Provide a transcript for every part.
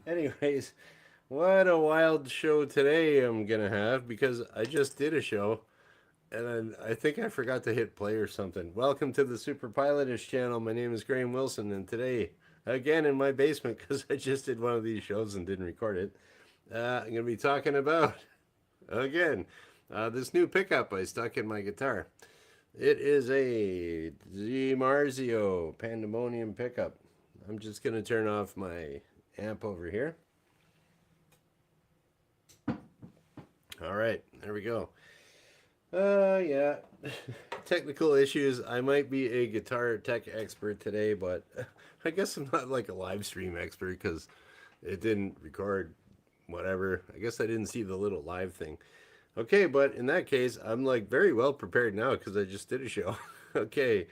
Anyways, what a wild show today I'm gonna have because I just did a show and then I think I forgot to hit play or something. Welcome to the superpilotish channel. My name is Graham Wilson, and today, again in my basement because I just did one of these shows and didn't record it, I'm gonna be talking about again this new pickup I stuck in my guitar. It is a DiMarzio Pandemonium pickup. I'm just going to turn off my amp over here. All right, there we go. Yeah, technical issues. I might be a guitar tech expert today, but I guess I'm not like a live stream expert because it didn't record whatever. I guess I didn't see the little live thing. Okay, but in that case, I'm like very well prepared now because I just did a show. Okay,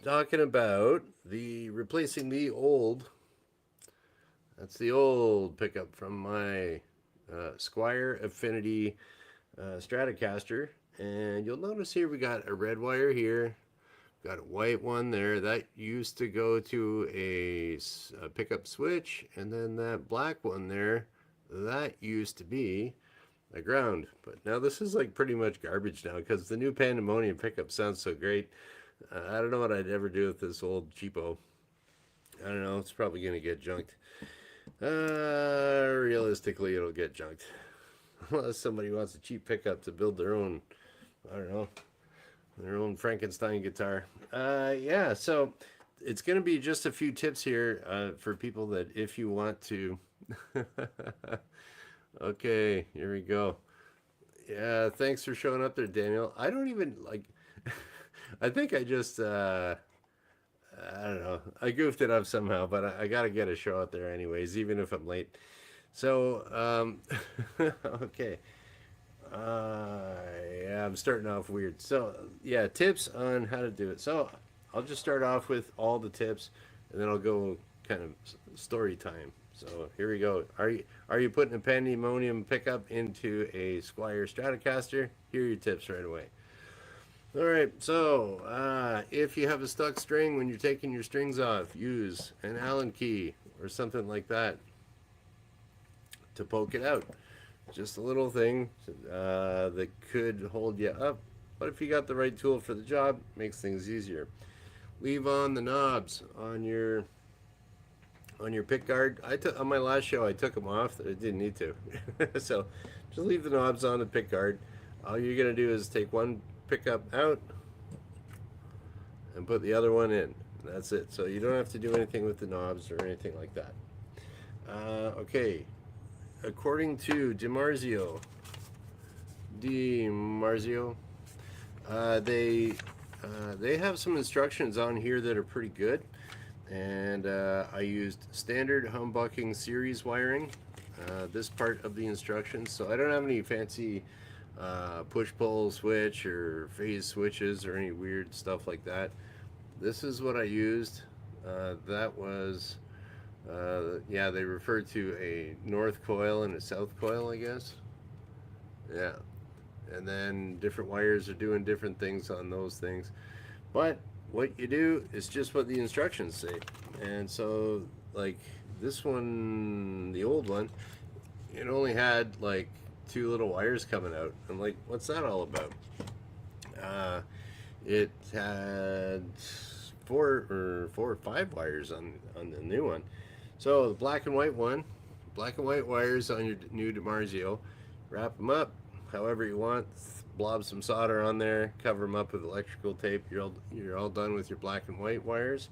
talking about the replacing the old. That's the old pickup from my Squier Affinity Stratocaster, and you'll notice here we got a red wire here, got a white one there. That used to go to a pickup switch, and then that black one there, that used to be a ground. But now this is like pretty much garbage now because the new Pandemonium pickup sounds so great. I don't know what I'd ever do with this old cheapo. I don't know. It's probably gonna get junked. Realistically, it'll get junked unless somebody wants a cheap pickup to build their own. I don't know, their own Frankenstein guitar. Yeah. So it's gonna be just a few tips here for people that if you want to. Okay, here we go. Yeah, thanks for showing up there, Daniel. I don't even like. I think I just I don't know. I goofed it up somehow, but I got to get a show out there anyways, even if I'm late. So, okay. Yeah, I'm starting off weird. So, yeah, tips on how to do it. So, I'll just start off with all the tips, and then I'll go kind of story time. So here we go. Are you putting a Pandemonium pickup into a Squier Stratocaster? Here are your tips right away. All right, so if you have a stuck string when you're taking your strings off, use an Allen key or something like that to poke it out. Just a little thing that could hold you up, but if you got the right tool for the job, makes things easier. Leave on the knobs on your pick guard. On my last show I took them off. I didn't need to, so just leave the knobs on the pick guard. All you're gonna do is take one pickup out and put the other one in. That's it. So you don't have to do anything with the knobs or anything like that. Okay, according to DiMarzio, they have some instructions on here that are pretty good, and I used standard humbucking series wiring. This part of the instructions, so I don't have any fancy push-pull switch or phase switches or any weird stuff like that. This is what I used. That was, yeah, they refer to a north coil and a south coil, I guess. Yeah. And then different wires are doing different things on those things. But what you do is just what the instructions say. And so, like this one, the old one, it only had like two little wires coming out. I'm like, what's that all about? It had four or five wires on the new one. So the black and white one, black and white wires on your new DiMarzio, wrap them up however you want. Blob some solder on there, cover them up with electrical tape. You're all done with your black and white wires.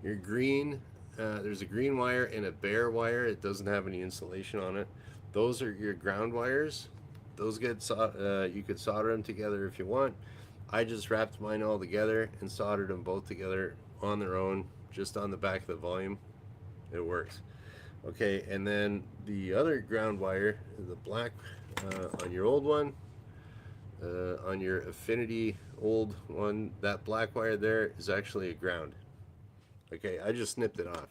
Your green, there's a green wire and a bare wire. It doesn't have any insulation on it. Those are your ground wires. Those get you could solder them together if you want. I just wrapped mine all together and soldered them both together on their own, just on the back of the volume. It works. Okay, and then the other ground wire, the black on your old one, on your Affinity old one, that black wire there is actually a ground. Okay, I just snipped it off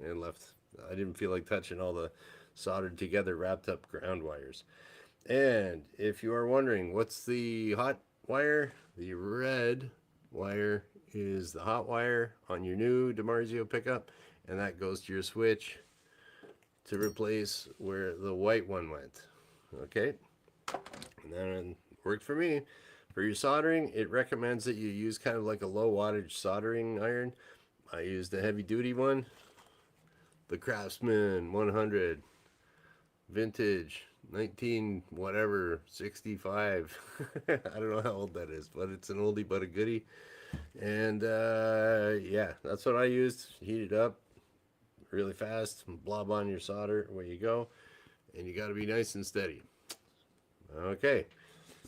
and left. I didn't feel like touching all the soldered together wrapped up ground wires. And if you are wondering what's the hot wire, the red wire is the hot wire on your new DiMarzio pickup, and that goes to your switch to replace where the white one went. Okay, and then it worked for me. For your soldering, it recommends that you use kind of like a low wattage soldering iron. I used a heavy duty one, the Craftsman 100 vintage 19 whatever 65. I don't know how old that is, but it's an oldie but a goodie. And yeah, that's what I used. Heat it up really fast, blob on your solder, away you go, and you got to be nice and steady. Okay,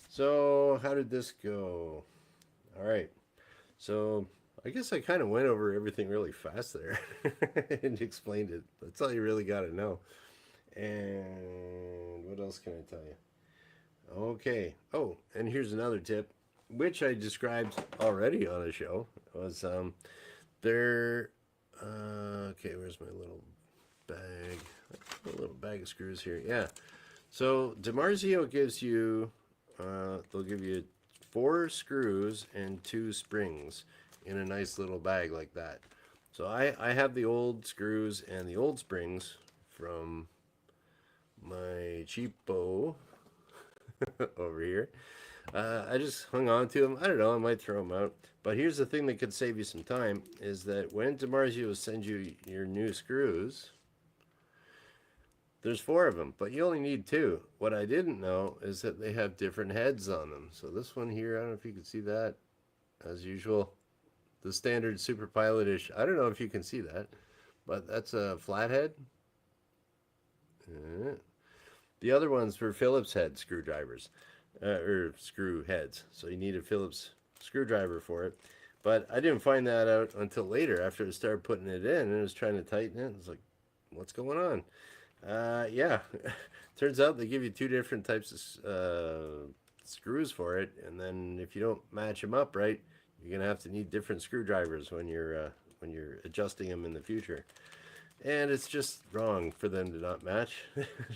so how did this go? All right, so I guess I kind of went over everything really fast there and explained it. That's all you really got to know. And what else can I tell you? Okay. Oh, and here's another tip, which I described already on a show. Was there? Okay, where's my little bag? A little bag of screws here. Yeah. So DiMarzio gives you, they'll give you 4 screws and 2 springs in a nice little bag like that. So I have the old screws and the old springs from my cheapo over here. I just hung on to them. I don't know, I might throw them out. But here's the thing that could save you some time, is that when DiMarzio sends you your new screws, there's 4 of them, but you only need 2. What I didn't know is that they have different heads on them. So this one here, I don't know if you can see that, as usual. The standard superpilotish, I don't know if you can see that, but that's a flathead. The other ones were Phillips head screwdrivers, or screw heads. So you need a Phillips screwdriver for it. But I didn't find that out until later, after I started putting it in and I was trying to tighten it. It's like, what's going on? Yeah, turns out they give you 2 different types of screws for it, and then if you don't match them up right, you're gonna have to need different screwdrivers when you're adjusting them in the future. And it's just wrong for them to not match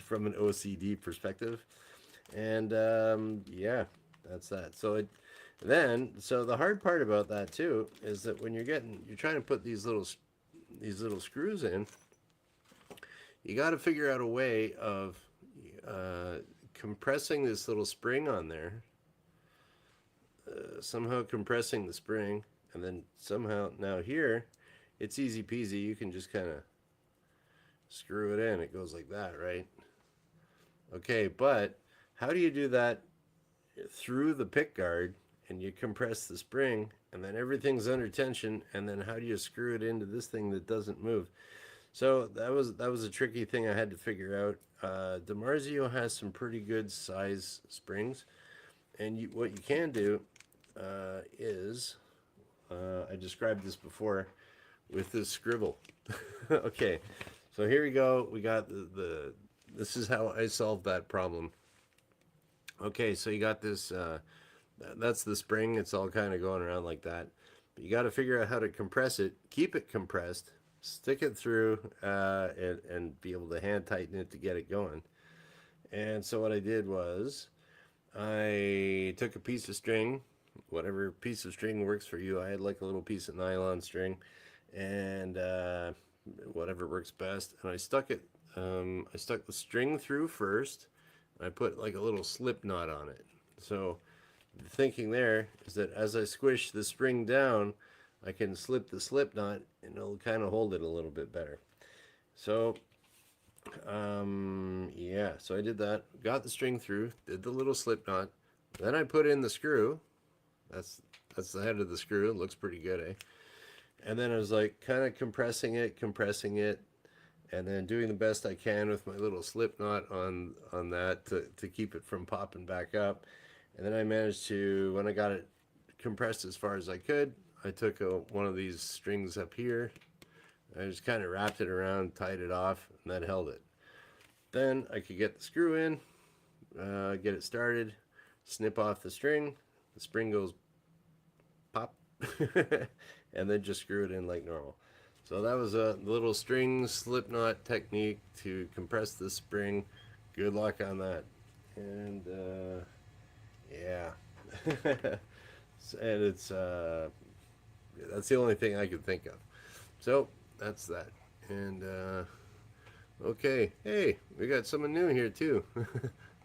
from an OCD perspective. And yeah, that's that. So the hard part about that too is that when you're trying to put these little screws in, you got to figure out a way of compressing this little spring on there, somehow compressing the spring, and then somehow, now here, it's easy peasy. You can just kind of screw it in. It goes like that, right? Okay, but how do you do that through the pick guard and you compress the spring and then everything's under tension, and then how do you screw it into this thing that doesn't move? So that was a tricky thing I had to figure out. DiMarzio has some pretty good size springs, and what you can do is, I described this before with this scribble. Okay, so here we go. We got this is how I solved that problem. Okay, so you got this, that's the spring. It's all kind of going around like that. But you got to figure out how to compress it, keep it compressed, stick it through, and be able to hand tighten it to get it going. And so what I did was I took a piece of string, whatever piece of string works for you. I had like a little piece of nylon string, and whatever works best. And I stuck the string through first. I put like a little slip knot on it. So the thinking there is that as I squish the spring down, I can slip the slip knot and it'll kind of hold it a little bit better. So yeah, so I did that, got the string through, did the little slip knot, then I put in the screw. That's the head of the screw. It looks pretty good, eh? And then I was like kind of compressing it, and then doing the best I can with my little slip knot on that to keep it from popping back up. And then I managed to, when I got it compressed as far as I could, I took one of these strings up here. I just kind of wrapped it around, tied it off, and that held it. Then I could get the screw in, get it started, snip off the string goes pop, and then just screw it in like normal. So that was a little string slip knot technique to compress the spring. Good luck on that. And yeah, and it's that's the only thing I could think of. So that's that. And okay, hey, we got someone new here too.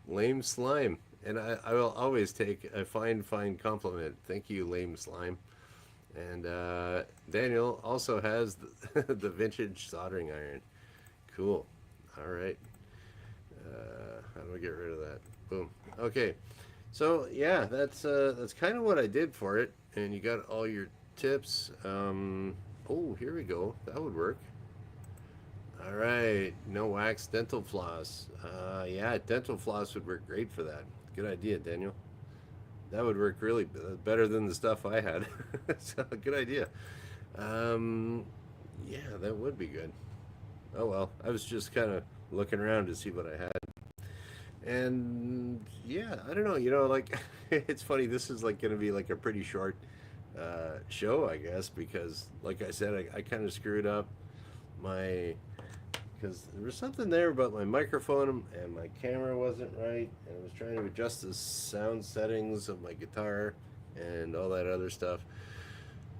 Lame Slime. And I will always take a fine compliment. Thank you, Lame Slime. And Daniel also has the vintage soldering iron. Cool. All right. How do I get rid of that? Boom. Okay. So yeah, that's kind of what I did for it. And you got all your tips. Oh, here we go. That would work. All right. No wax dental floss. Yeah, dental floss would work great for that. Good idea, Daniel. That would work really better than the stuff I had. So good idea. Um, yeah, that would be good. Oh well, I was just kind of looking around to see what I had. And yeah, I don't know. Like it's funny. This is like going to be like a pretty short show, I guess, because like I said, I kind of screwed up my because there was something there about my microphone and my camera wasn't right, and I was trying to adjust the sound settings of my guitar and all that other stuff.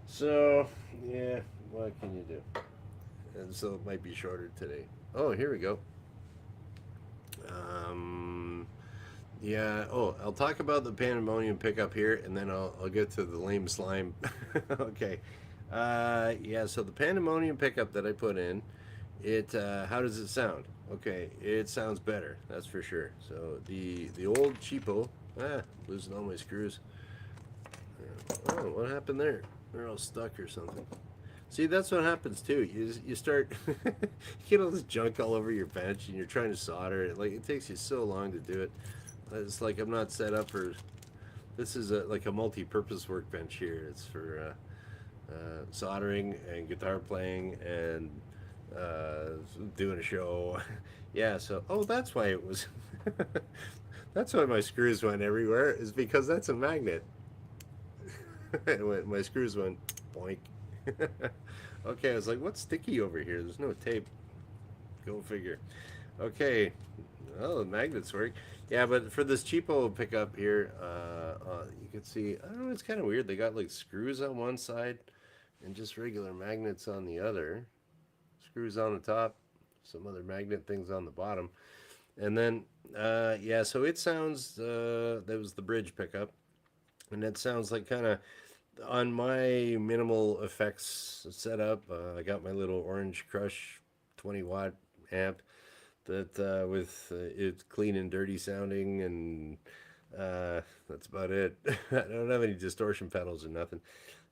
So yeah, what can you do? And so it might be shorter today. Oh, here we go. Um, yeah. Oh, I'll talk about the Pandemonium pickup here, and then I'll get to the lame slime. Okay. Yeah. So the Pandemonium pickup that I put in, it. How does it sound? Okay, it sounds better. That's for sure. So the old cheapo. Losing all my screws. Oh, what happened there? They're all stuck or something. See, that's what happens too. You start you get all this junk all over your bench, and you're trying to solder it. Like it takes you so long to do it. It's like I'm not set up for. This is like a multi-purpose workbench here. It's for soldering and guitar playing and doing a show. Yeah. So, oh, that's why it was. That's why my screws went everywhere. Is because that's a magnet. My screws went boink. Okay, I was like, what's sticky over here? There's no tape. Go figure. Okay. Oh, the magnets work. Yeah, but for this cheapo pickup here, you can see, I don't know, it's kind of weird. They got like screws on one side and just regular magnets on the other. Screws on the top, some other magnet things on the bottom. And then, yeah, so it sounds, that was the bridge pickup. And it sounds like kind of on my minimal effects setup. I got my little Orange Crush 20-watt amp that with it's clean and dirty sounding, and that's about it. I don't have any distortion pedals or nothing.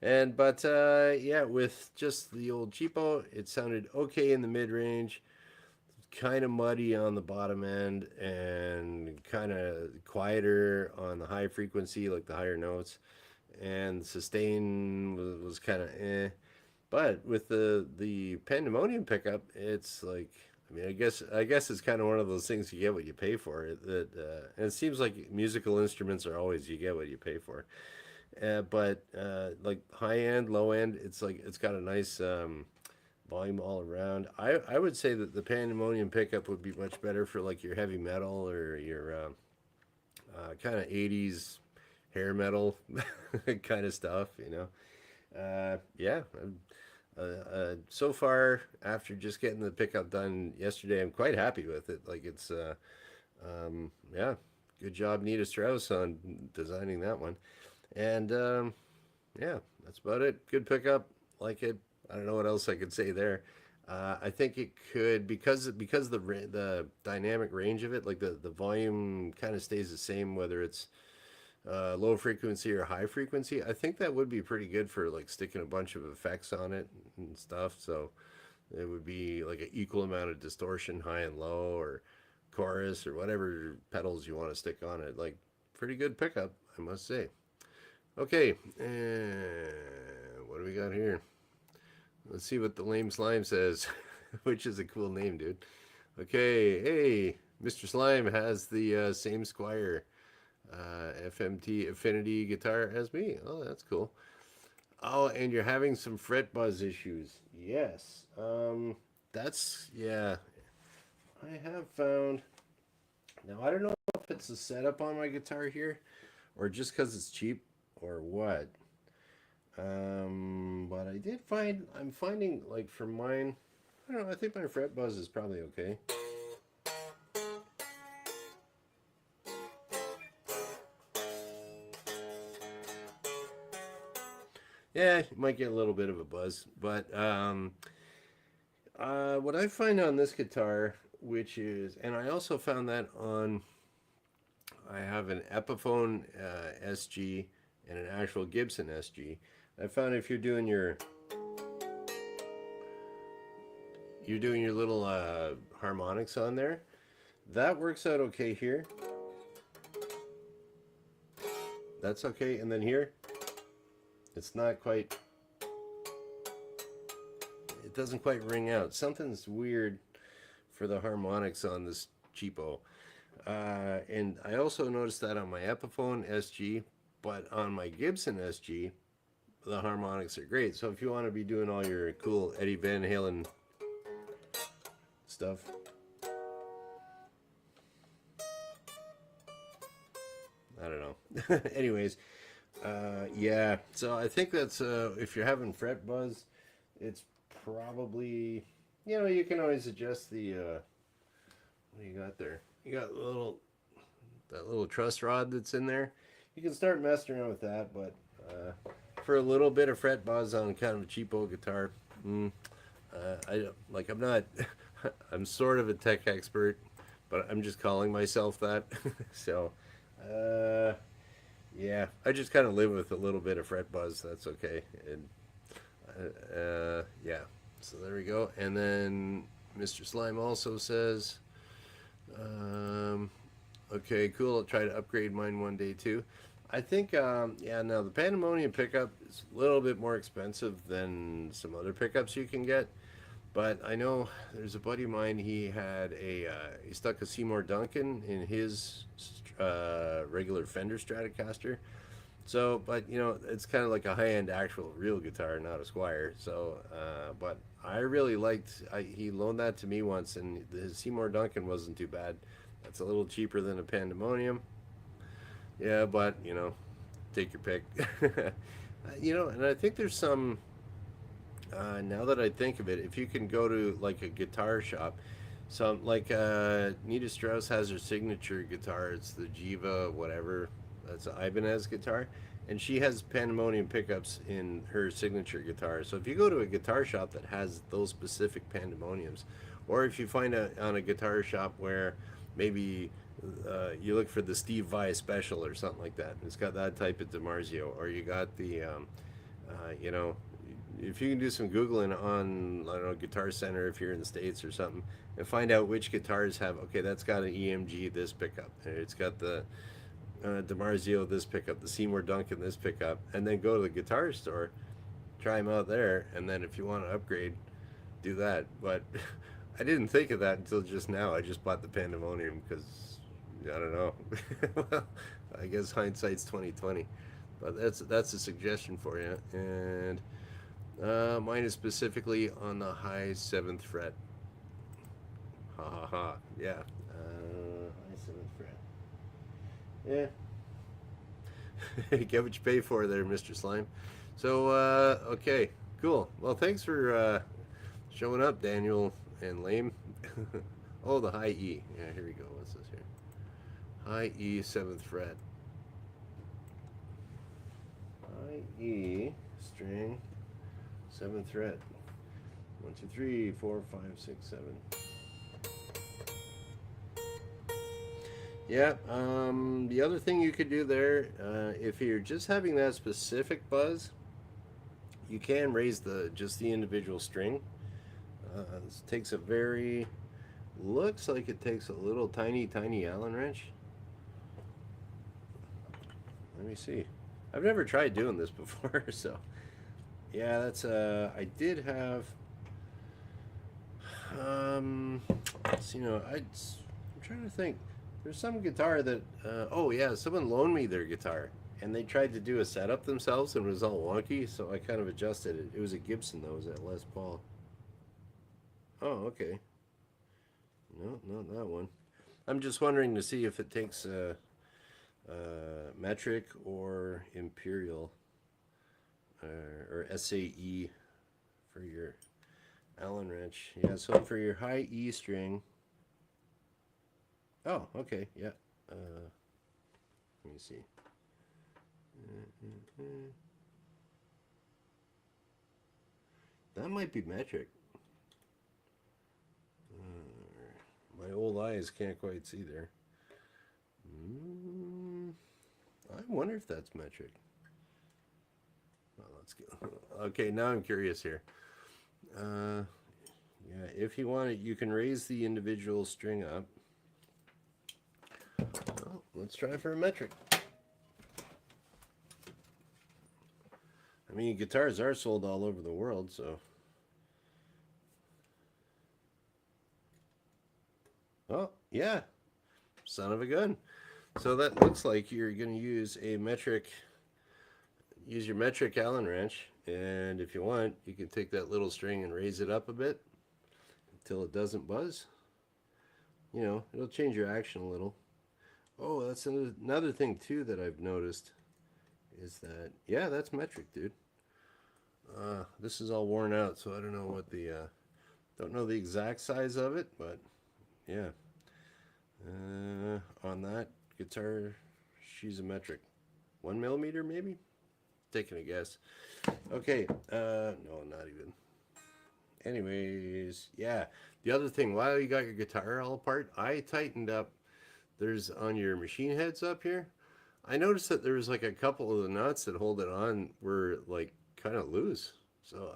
And but yeah, with just the old cheapo, it sounded okay in the mid range, kind of muddy on the bottom end, and kind of quieter on the high frequency, like the higher notes, and sustain was kind of eh. But with the Pandemonium pickup, it's like, I mean, I guess it's kind of one of those things, you get what you pay for. And it seems like musical instruments are always, you get what you pay for. But like high end, low end, it's like it's got a nice volume all around. I would say that the Pandemonium pickup would be much better for like your heavy metal or your kind of 80s hair metal kind of stuff, yeah. So far, after just getting the pickup done yesterday, I'm quite happy with it. Like it's, yeah, good job, Nita Strauss, on designing that one. And yeah, that's about it. Good pickup, like it. I don't know what else I could say there. I think it could, because the dynamic range of it, like the volume kind of stays the same whether it's low frequency or high frequency. I think that would be pretty good for like sticking a bunch of effects on it and stuff. So it would be like an equal amount of distortion, high and low, or chorus, or whatever pedals you want to stick on it. Like, pretty good pickup, I must say. Okay, what do we got here? Let's see what the lame slime says, which is a cool name, dude. Okay, hey, Mr. Slime has the same Squier FMT Affinity guitar as me. Oh, that's cool. Oh, and you're having some fret buzz issues. Yes. That's, yeah. I have found. Now, I don't know if it's the setup on my guitar here, or just because it's cheap, or what. But I did find, I'm finding, like, for mine, I don't know, I think my fret buzz is probably okay. Yeah, you might get a little bit of a buzz, but what I find on this guitar, which is, and I also found that on, I have an Epiphone SG and an actual Gibson SG. I found if you're doing your little harmonics on there, that works out okay here. That's okay, and then here, it's not quite. It doesn't quite ring out. Something's weird for the harmonics on this cheapo. And I also noticed that on my Epiphone SG, but on my Gibson SG, the harmonics are great. So if you want to be doing all your cool Eddie Van Halen stuff, I don't know. Anyways, yeah. So I think that's if you're having fret buzz, it's probably, you can always adjust the what do you got there? You got that little truss rod that's in there. You can start messing around with that, but for a little bit of fret buzz on kind of a cheapo guitar, I don't like. I'm not. I'm sort of a tech expert, but I'm just calling myself that. So, yeah, I just kind of live with a little bit of fret buzz. That's okay. And yeah, so there we go. And then Mr. Slime also says, okay, cool. I'll try to upgrade mine one day too. I think, yeah, now the Pandemonium pickup is a little bit more expensive than some other pickups you can get. But I know there's a buddy of mine, he had he stuck a Seymour Duncan in his regular Fender Stratocaster. So, but it's kind of like a high-end actual real guitar, not a Squier. So, but I really liked, he loaned that to me once, and the Seymour Duncan wasn't too bad. That's a little cheaper than a Pandemonium. Yeah, but, take your pick. And I think there's some, now that I think of it, if you can go to like a guitar shop, some like Nita Strauss has her signature guitar. It's the Jiva whatever. That's an Ibanez guitar, and she has Pandemonium pickups in her signature guitar. So if you go to a guitar shop that has those specific Pandemoniums, or if you find on a guitar shop where maybe you look for the Steve Vai special or something like that, it's got that type of DiMarzio, or you got the you know if you can do some Googling on, I don't know, Guitar Center if you're in the States or something, and find out which guitars have, okay, that's got an EMG this pickup, it's got the DiMarzio this pickup, the Seymour Duncan this pickup, and then go to the guitar store, try them out there, and then if you want to upgrade, do that. But I didn't think of that until just now. I just bought the Pandemonium because I don't know. Well, I guess hindsight's 2020, but that's a suggestion for you. And mine is specifically on the high 7th fret. Ha ha ha. Yeah. High 7th fret. Yeah. Get what you pay for there, Mr. Slime. So, okay. Cool. Well, thanks for showing up, Daniel and Lame. Oh, the high E. Yeah, here we go. What's this here? High E, 7th fret. High E, string, 7th fret. 1, 2, 3, 4, 5, 6, 7. Yeah, the other thing you could do there, if you're just having that specific buzz, you can raise just the individual string. This takes a looks like it takes a little tiny Allen wrench. Let me see. I've never tried doing this before, so yeah, that's I did have I'm trying to think. There's some guitar that oh yeah, someone loaned me their guitar and they tried to do a setup themselves and it was all wonky, so I kind of adjusted it. It was a Gibson though, it was a Les Paul. Oh, okay. No, not that one. I'm just wondering to see if it takes metric or imperial or SAE for your. Allen wrench. Yeah, so for your high E string. Oh, okay, yeah. Let me see. That might be metric. My old eyes can't quite see there. I wonder if that's metric. Well, let's go. Okay, now I'm curious here. Yeah, if you want it, you can raise the individual string up. Well, let's try for a metric. I mean, guitars are sold all over the world, so. Oh, yeah. Son of a gun. So that looks like you're going to use your metric Allen wrench, and if you want, you can take that little string and raise it up a bit until it doesn't buzz. You know, it'll change your action a little. Oh, that's another thing too that I've noticed is that, yeah, that's metric, dude. This is all worn out, so I don't know what don't know the exact size of it, but yeah. On that guitar, she's a metric. 1 millimeter, maybe? Taking a guess. Okay, no, not even. Anyways, yeah. The other thing, while you got your guitar all apart, I tightened up. There's on your machine heads up here. I noticed that there was like a couple of the nuts that hold it on were like kind of loose. So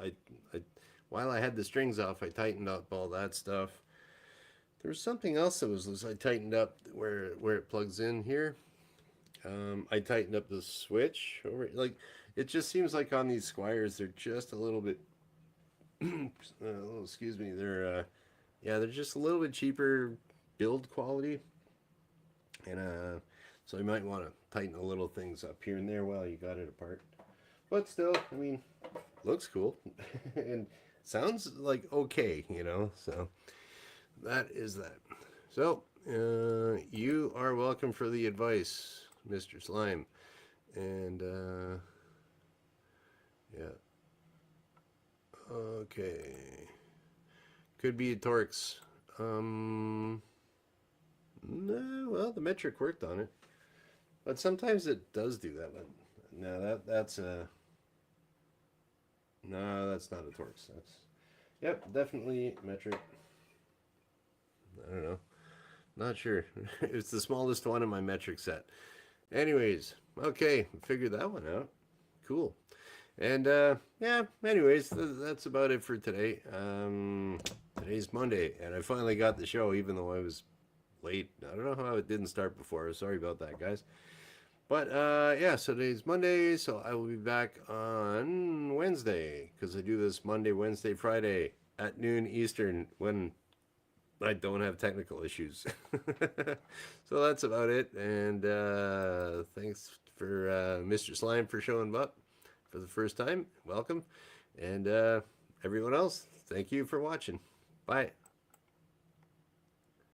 while I had the strings off, I tightened up all that stuff. There was something else that was loose. I tightened up where it plugs in here. I tightened up the switch over. Like it just seems like on these Squiers, they're just a little bit. Oh, excuse me. Yeah, they're just a little bit cheaper build quality, and so you might want to tighten the little things up here and there while you got it apart. But still, I mean, looks cool and sounds like okay, you know. So that is that. So you are welcome for the advice, Mr. Slime, and yeah. Okay. Could be Torx. No, well, the metric worked on it, but sometimes it does do that. But no, that's a no, that's not a Torx. That's yep, definitely metric. I don't know, not sure. It's the smallest one in my metric set. Anyways, okay, figured that one out. Cool. And yeah, anyways, that's about it for today. Today's Monday, and I finally got the show, even though I was late. I don't know how it didn't start before. Sorry about that, guys. But yeah, so today's Monday, so I will be back on Wednesday because I do this Monday, Wednesday, Friday at noon Eastern when I don't have technical issues. So that's about it. And thanks for Mr. Slime for showing up for the first time. Welcome. And everyone else, thank you for watching. Bye.